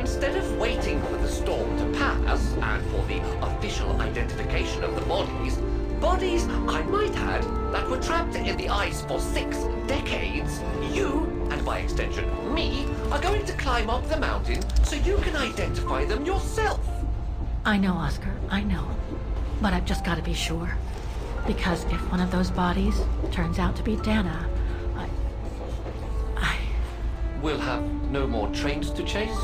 Instead of waiting for the storm to pass and for the official identification of the bodies, I might add, that were trapped in the ice for 6 decades, you, and by extension me, are going to climb up the mountain so you can identify them yourself. I know, Oscar, I know. But I've just got to be sure. Because if one of those bodies turns out to be Dana, I... We'll have no more trains to chase?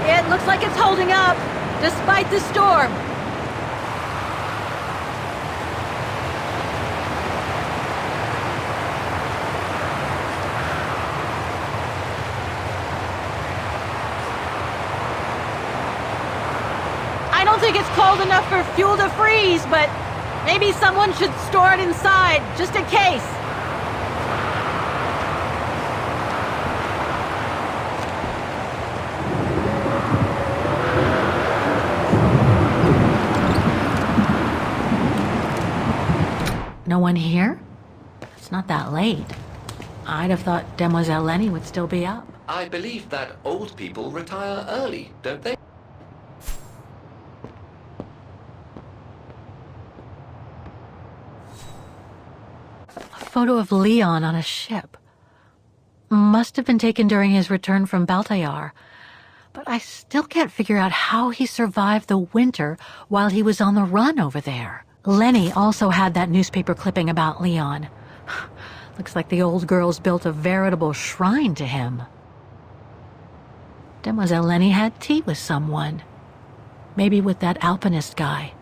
It looks like it's holding up, despite the storm. I don't think it's cold enough for fuel to freeze, but maybe someone should store it inside, just in case. No one here? It's not that late. I'd have thought Demoiselle Lenny would still be up. I believe that old people retire early, don't they? A photo of Leon on a ship. Must have been taken during his return from Baltayar. But I still can't figure out how he survived the winter while he was on the run over there. Lenny also had that newspaper clipping about Leon. Looks like the old girls built a veritable shrine to him. Demoiselle Lenny had tea with someone. Maybe with that alpinist guy.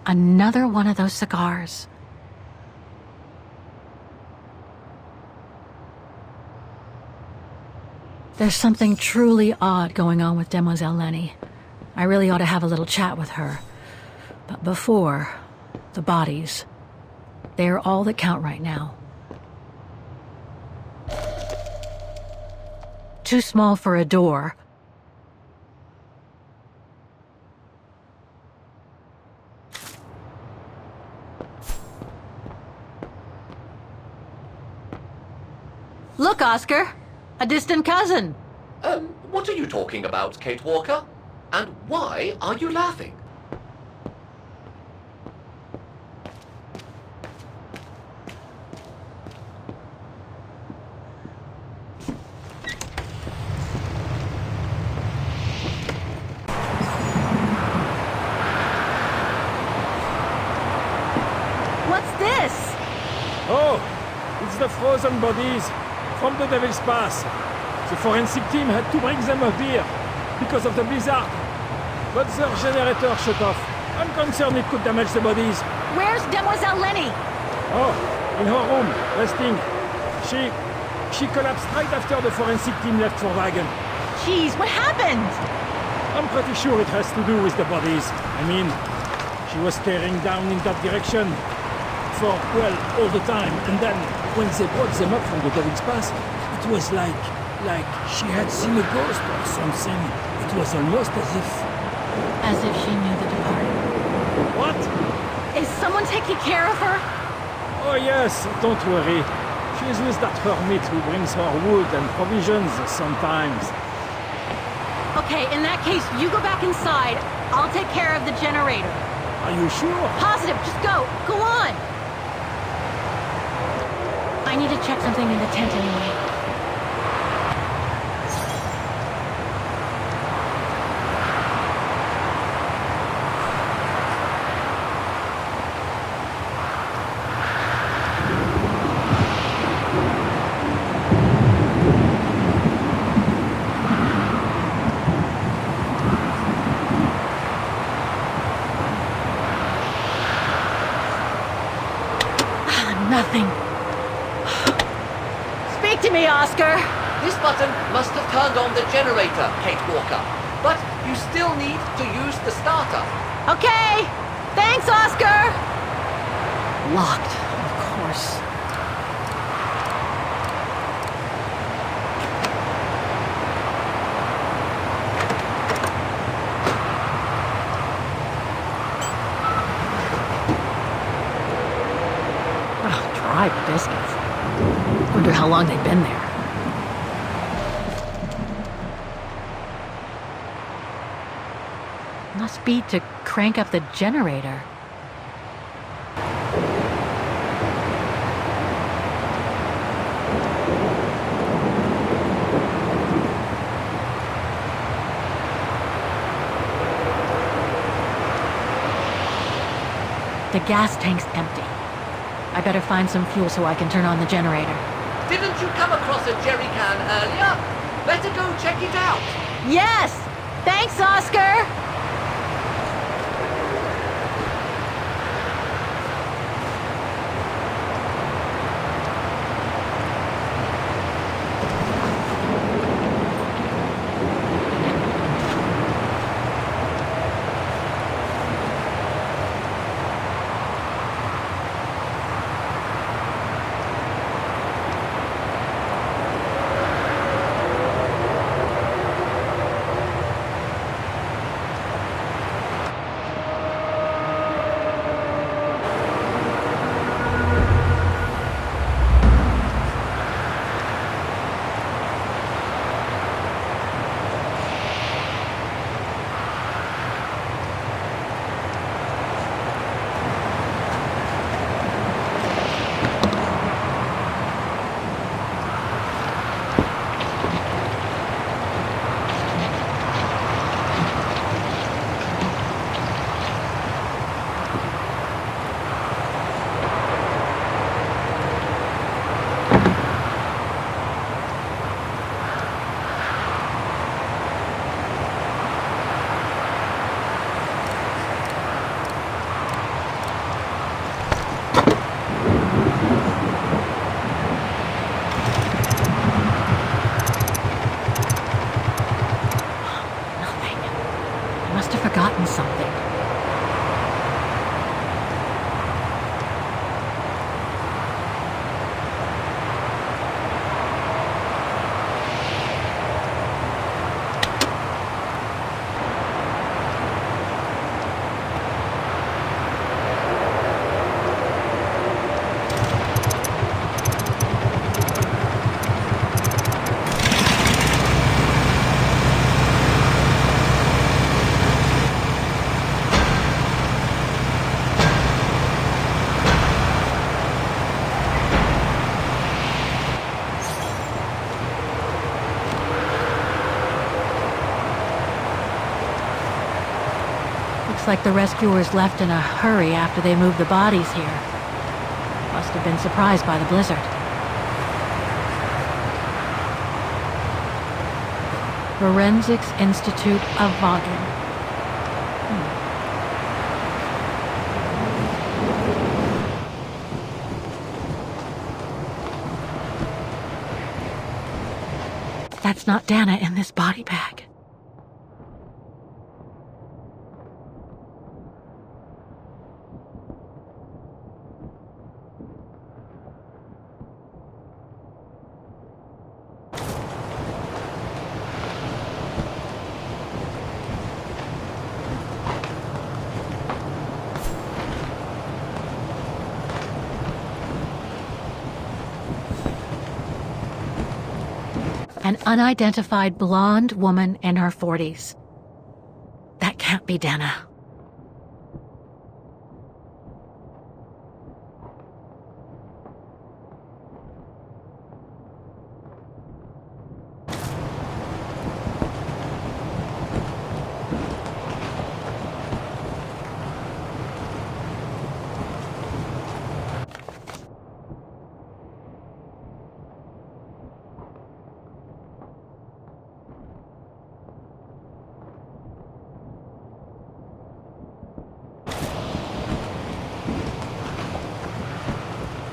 Another one of those cigars. There's something truly odd going on with Demoiselle Lenny. I really ought to have a little chat with her. But before, the bodies. They are all that count right now. Too small for a door. Look, Oscar! A distant cousin! What are you talking about, Kate Walker? And why are you laughing? What's this? Oh, it's the frozen bodies from the Devil's Pass. The forensic team had to bring them up here because of the blizzard. But their generator shut off. I'm concerned it could damage the bodies. Where's Demoiselle Lenny? Oh, In her room, resting. She collapsed right after the forensic team left for Wagen. Jeez, what happened? I'm pretty sure it has to do with the bodies. I mean, she was staring down in that direction for, well, all the time. And then, when they brought them up from the Devil's Pass, it was like she had seen a ghost or something. It was almost as if... As if she knew the departed. What? Is someone taking care of her? Oh yes, don't worry. She's with that hermit who brings her wood and provisions sometimes. Okay, in that case, you go back inside. I'll take care of the generator. Are you sure? Positive, just go. Go on. I need to check something in the tent anyway. Nothing. Speak to me, Oscar. This button must have turned on the generator, Kate Walker. But you still need to use the starter. Okay. Thanks, Oscar. Locked, of course. Dry biscuits. Wonder how long they've been there. Must be to crank up the generator. The gas tank's empty. I better find some fuel so I can turn on the generator. Didn't you come across a jerry can earlier? Better go check it out. Yes! Thanks, Oscar! Forgotten something. Looks like the rescuers left in a hurry after they moved the bodies here. Must have been surprised by the blizzard. Forensics Institute of Wagen. That's not Dana in this body bag. An unidentified blonde woman in her 40s. That can't be Dana.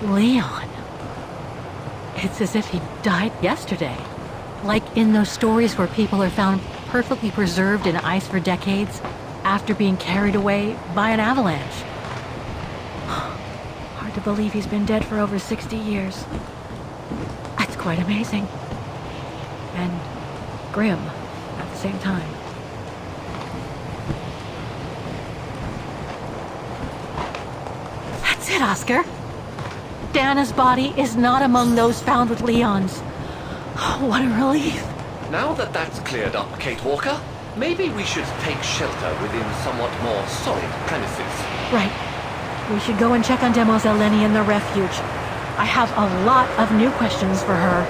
Leon. It's as if he died yesterday. Like in those stories where people are found perfectly preserved in ice for decades after being carried away by an avalanche. Hard to believe he's been dead for over 60 years. That's quite amazing. And grim at the same time. That's it, Oscar. Dana's body is not among those found with Leon's. What a relief. Now that that's cleared up, Kate Walker, maybe we should take shelter within somewhat more solid premises. Right. We should go and check on Demoiselle Lenny in the refuge. I have a lot of new questions for her.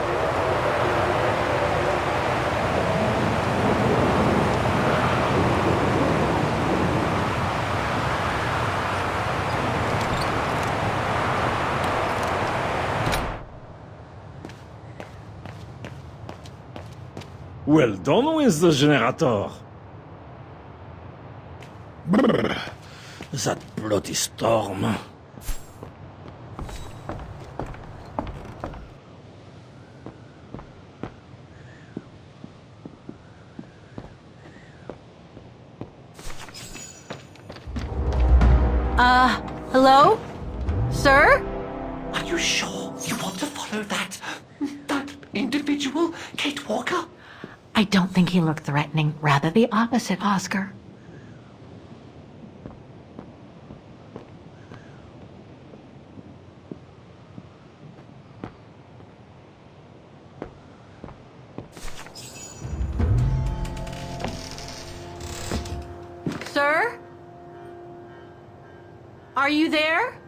Well done with the generator. Brrr, that bloody storm. Hello? Sir? Are you sure you want to follow that individual, Kate Walker? I don't think he looked threatening. Rather the opposite, Oscar. Sir? Are you there?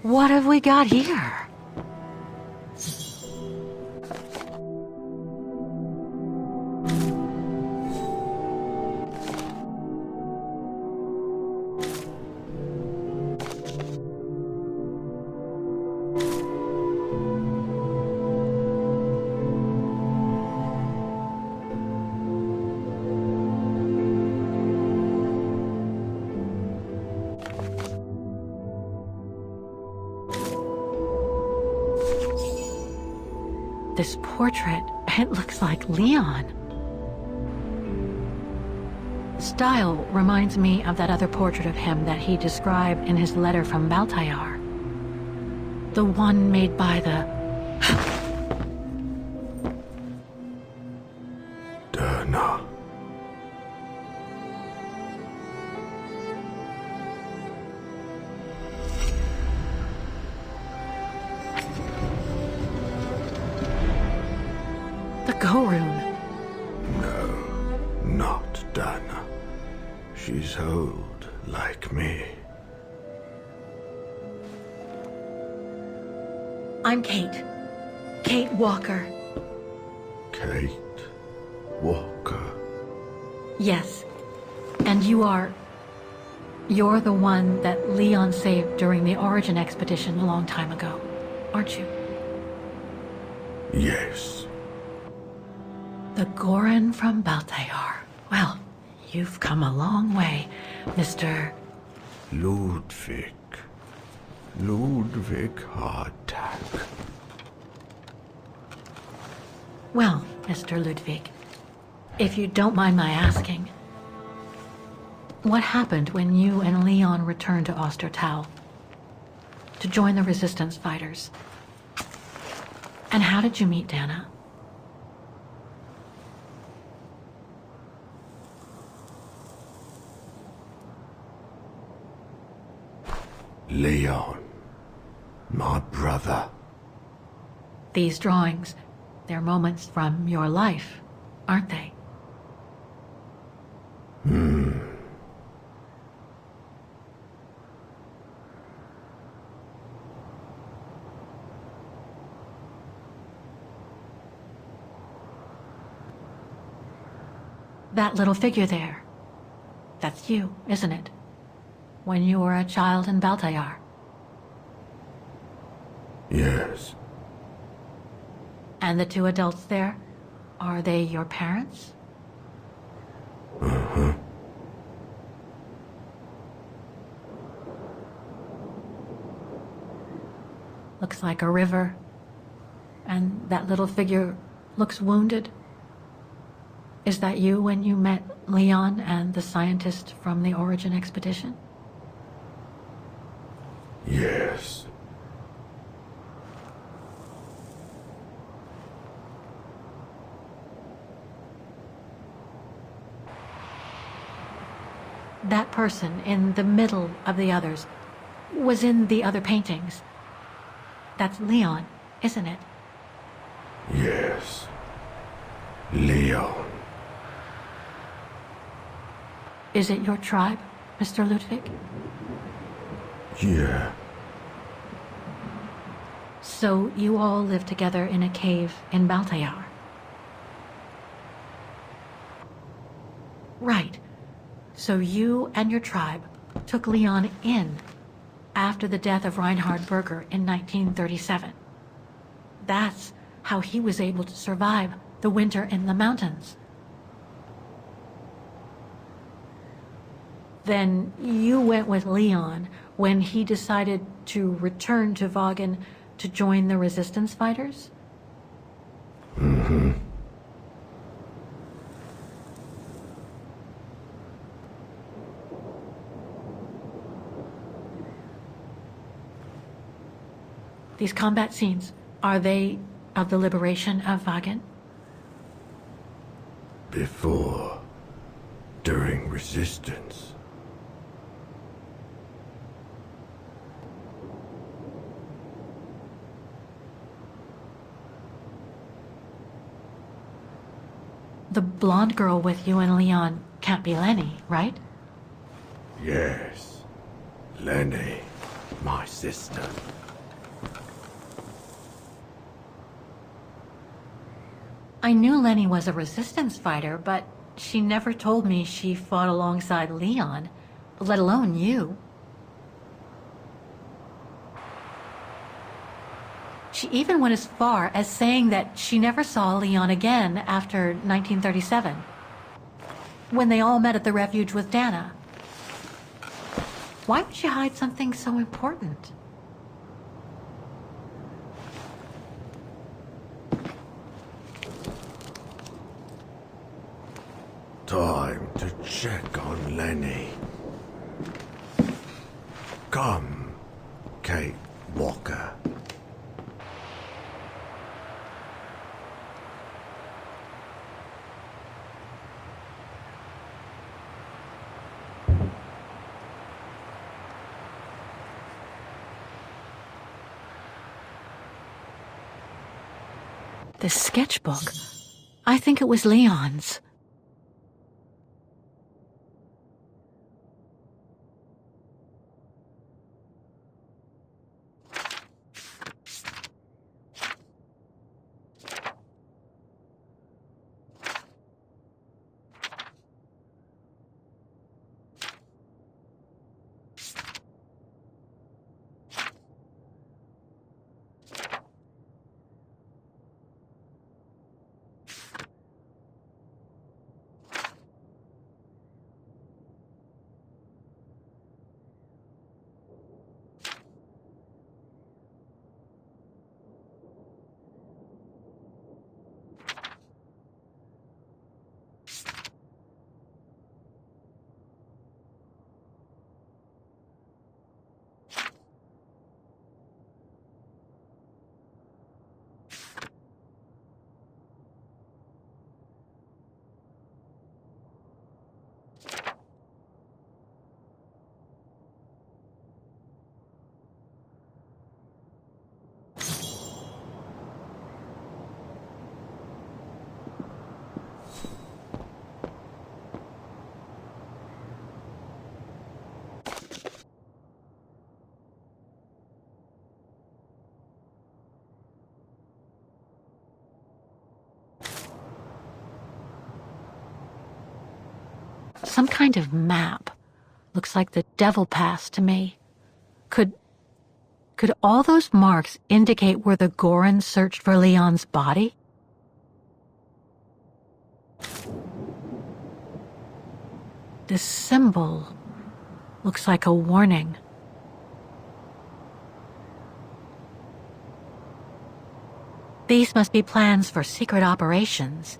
What have we got here? This portrait, it looks like Leon. Style reminds me of that other portrait of him that he described in his letter from Baltayar. The one made by the... Dana. the Go Rune. No, not Dana. She's old, like me. I'm Kate. Kate Walker. Kate Walker. Yes. And you're the one that Leon saved during the Origin expedition a long time ago, aren't you? Yes. The Goran from Baltayar. Well, you've come a long way, Mr. Ludwig. Ludwig Hardtack. Well, Mr. Ludwig, if you don't mind my asking, what happened when you and Leon returned to Ostertal to join the resistance fighters? And how did you meet Dana? Leon. My brother. These drawings, they're moments from your life, aren't they? That little figure there, that's you, isn't it? When you were a child in Baltayar. Yes. And the two adults there, are they your parents? Uh-huh. Looks like a river. And that little figure looks wounded. Is that you when you met Leon and the scientist from the Origin expedition? Yes. That person in the middle of the others was in the other paintings. That's Leon, isn't it? Yes. Leon. Is it your tribe, Mr. Ludwig? Yeah. So you all live together in a cave in Baltayar? Right. So you and your tribe took Leon in after the death of Reinhard Berger in 1937. That's how he was able to survive the winter in the mountains. Then you went with Leon when he decided to return to Vagen to join the resistance fighters? Mm-hmm. These combat scenes, are they of the liberation of Vagen? Before. During resistance. The blonde girl with you and Leon can't be Lenny, right? Yes. Lenny. My sister. I knew Lenny was a resistance fighter, but she never told me she fought alongside Leon, let alone you. She even went as far as saying that she never saw Leon again after 1937, when they all met at the refuge with Dana. Why would she hide something so important? Time to check on Lenny. Come, Kate Walker. The sketchbook. I think it was Leon's. Some kind of map. Looks like the Devil Pass to me. Could all those marks indicate where the Gorons searched for Leon's body? This symbol looks like a warning. These must be plans for secret operations.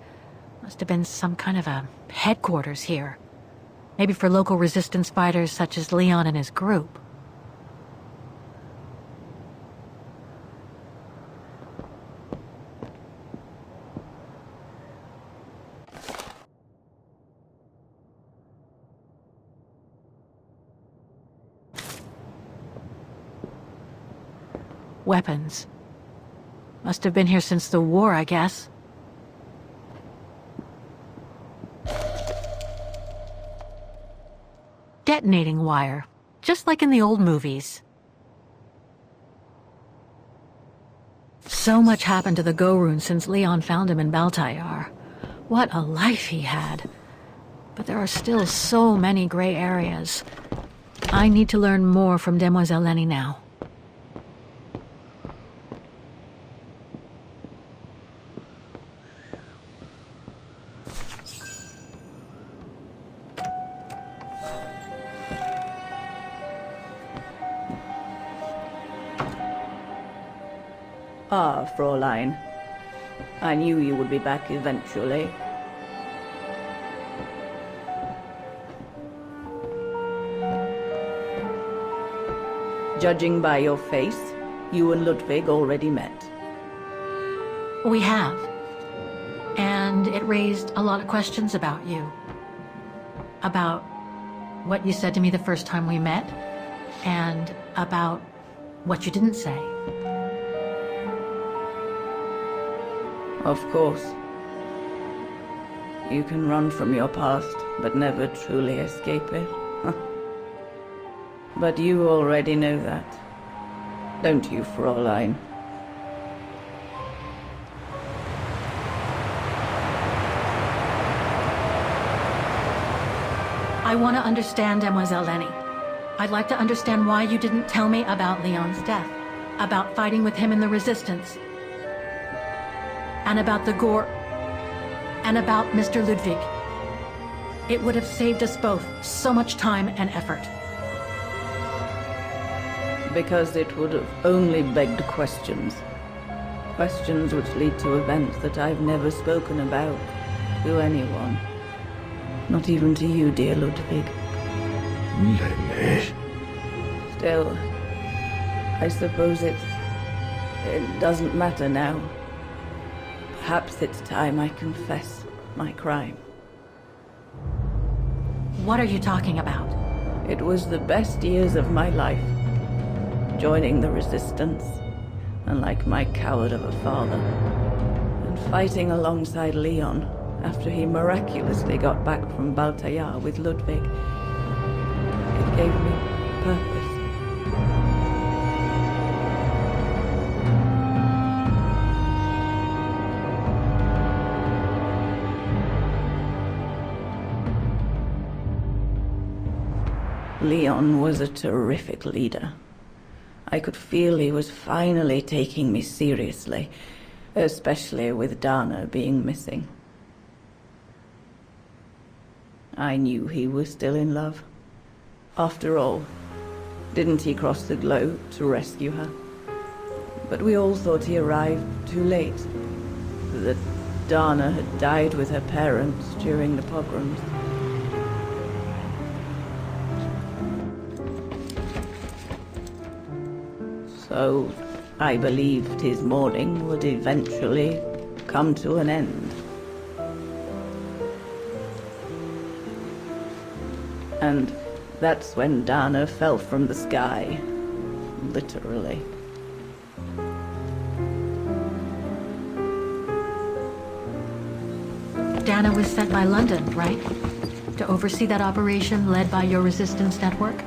Must have been some kind of a headquarters here. Maybe for local resistance fighters such as Leon and his group. Weapons. Must have been here since the war, I guess. Detonating wire, just like in the old movies. So much happened to the Gorun since Leon found him in Baltayar. What a life he had. But there are still so many gray areas. I need to learn more from Demoiselle Lenny now. Ah, Fräulein. I knew you would be back eventually. Judging by your face, you and Ludwig already met. We have. And it raised a lot of questions about you. About what you said to me the first time we met, and about what you didn't say. Of course. You can run from your past, but never truly escape it. But you already know that. Don't you, Fräulein? I want to understand Demoiselle Lenny. I'd like to understand why you didn't tell me about Leon's death, about fighting with him in the Resistance, and about the Gore, and about Mr. Ludwig. It would have saved us both so much time and effort. Because it would have only begged questions. Questions which lead to events that I've never spoken about to anyone. Not even to you, dear Ludwig. Lenny? Still, I suppose it doesn't matter now. Perhaps it's time I confess my crime. What are you talking about? It was the best years of my life. Joining the Resistance, unlike my coward of a father, and fighting alongside Leon after he miraculously got back from Baltayar with Ludwig. It gave me purpose. Leon was a terrific leader. I could feel he was finally taking me seriously, especially with Dana being missing. I knew he was still in love. After all, didn't he cross the globe to rescue her? But we all thought he arrived too late, that Dana had died with her parents during the pogroms. So, I believed his mourning would eventually come to an end. And that's when Dana fell from the sky, literally. Dana was sent by London, right? To oversee that operation led by your resistance network?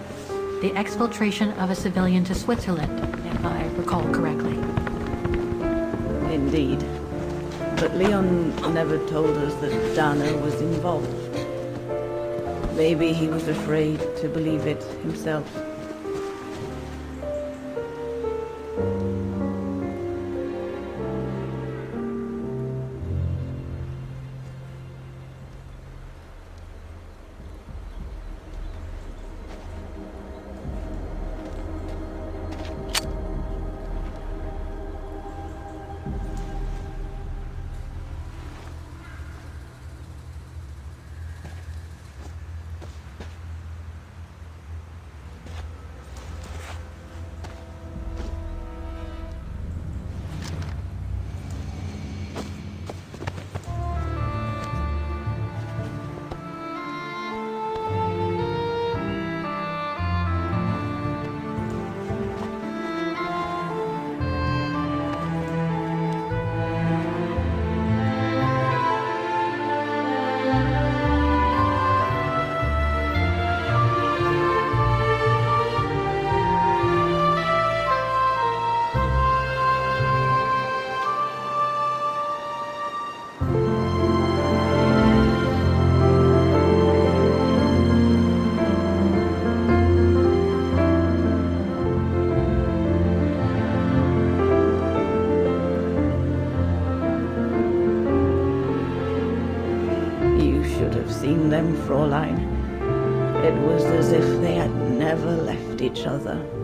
The exfiltration of a civilian to Switzerland, if I recall correctly. Indeed. But Leon never told us that Dana was involved. Maybe he was afraid to believe it himself. You should have seen them, Fräulein. It was as if they had never left each other.